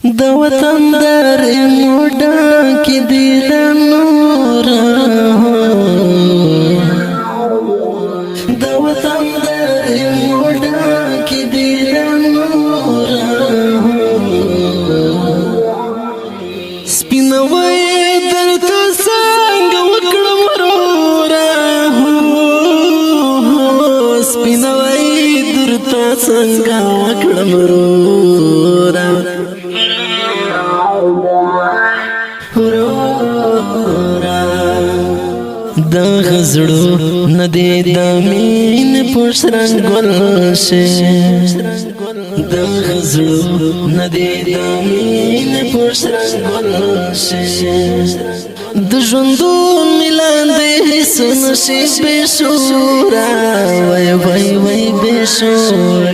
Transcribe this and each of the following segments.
د وطن در موډا کې دی نور د وطن در موډا کې دی نور سپینوي درته څنګه وکړم ورورا سپینوي درته څنګه وکړم ورورا د غزړو ندی د مين پښرنګ ګل شه د غزړو ندی د مين پښرنګ ګل شه د ژوندو ملان دې سن شي بشورا وای وای وای بشور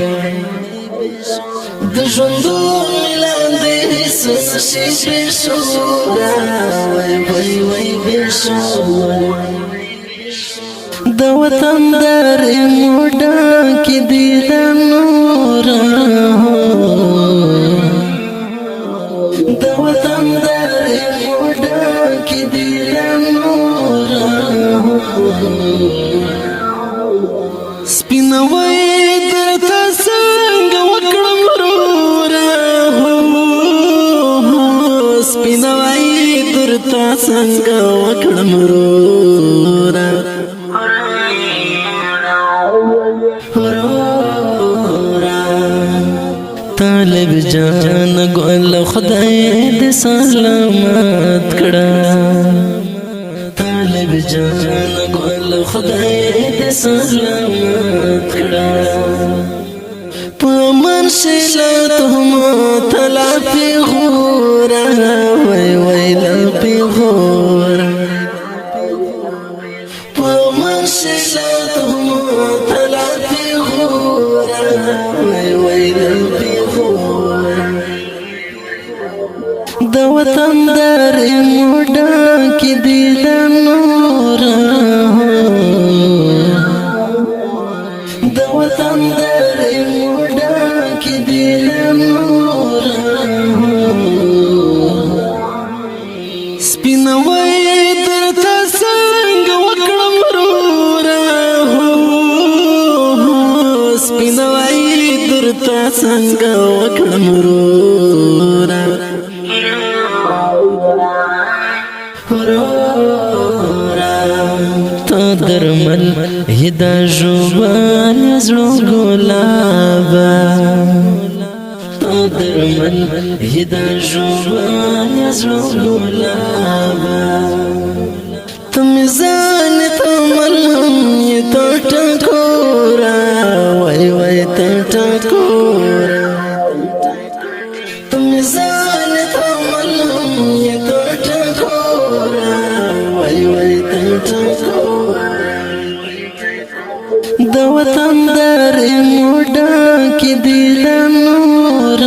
د ژوندو ملان دې سن شي بشورا وای وای وای بشور د وطن در موډا کې دی نور د وطن در موډا کې دی نور سپینوي درته څنګه وکړم ورورا سپینوي درته څنګه وکړم ورورا طالب جان ګل خدای دې سلامت کړه طالب جان ګل خدای دې سلامت کړه پمن شلت هم تلا په غورا وای وای لا په غورا پمن شلت هم تلا په غورا وای وای لا د وطن در موډا کې دی نور د وطن در موډا کې دی نور سپینوي درته څنګه وکړم ورورا سپینوي درته څنګه وکړم ورورا تا درمل هدا جوان زړو ګلابا تا درمل هدا جوان زړو ګلابا تم ځان ته ملهم یې ټکورا وای وای ټکورا تم ځان ته ملهم یې ټکورا وای وای ټکورا د وطن در موډا کې دی نور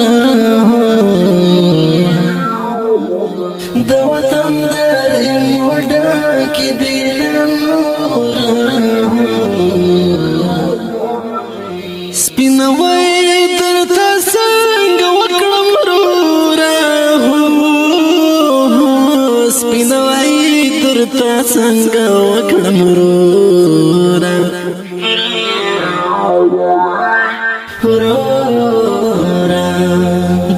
د وطن در موډا کې دی نور سپینوي درته څنګه وکړم ورورا سپینوي درته څنګه وکړم ورورا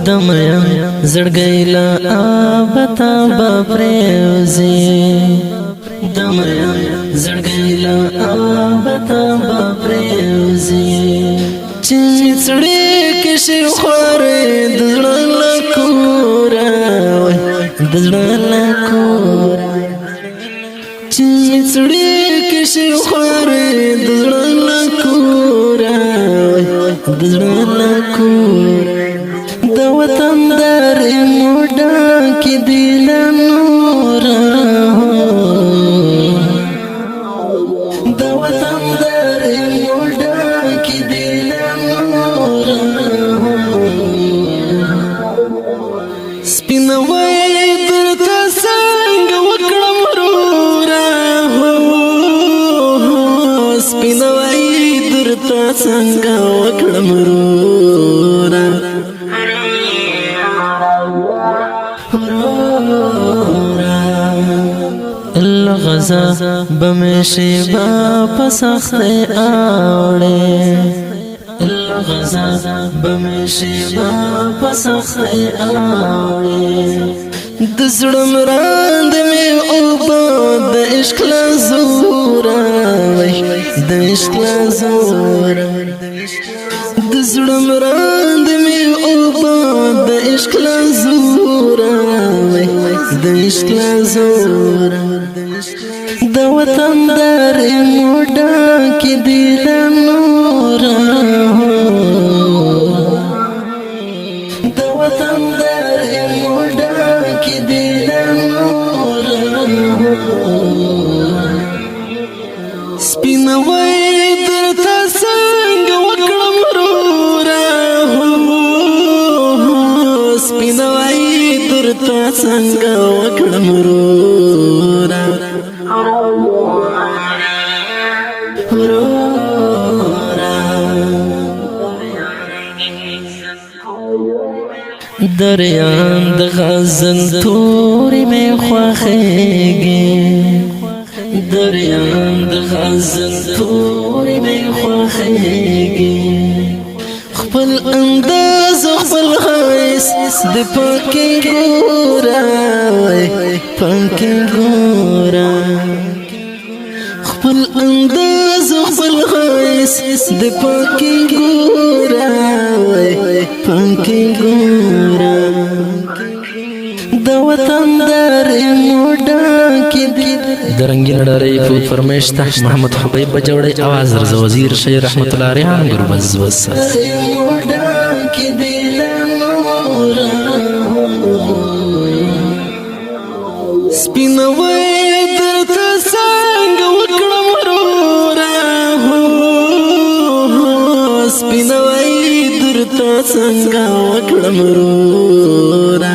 دمیا زړګیلا آبتا باپریوزی دمیا زړګیلا آبتا باپریوزی چې څړې کې شي خورې د زړه لکورا د زړه لکورا چې څړې کې شي خورې د زړه لکورا د زړه لکورا د وطن در موډا کې دی نور د وطن در موډا کې دی نور سپینوي درته څنګه وکړم ورورا سپینوي درته څنګه وکړم ورورا الغزا بمشي با سخت آوڑے الغزا بمشي با سخت آوڑے دزڑم راند میں اوبا د عشق لزورا د عشق لزورا دزڑم راند میں اوبا د عشق لزورا د عشق لزورا د وطن در موډا کې دل نورا د وطن در موډا کې دل نورا سپینوي درته څنګه وکړم رورا سپینوي درته څنګه وکړم رورا دریان د غزل توری میں خواخیگی دریان د غزل توری میں خواخیگی خپل انداز خپل حیث د پاکی گورا پاکی گورا خپل انداز خپل حیث د پاکی گورا پاکی گورا د وطن در موډا کې درنګي نړۍ په فرمایش ته محمد حبیب بجوړی आवाज رضا وزیر شیر رحمت الله ریحان ګربز وس سپینوي درته څنګه وکړم رورا سپینوي درته څنګه وکړم رورا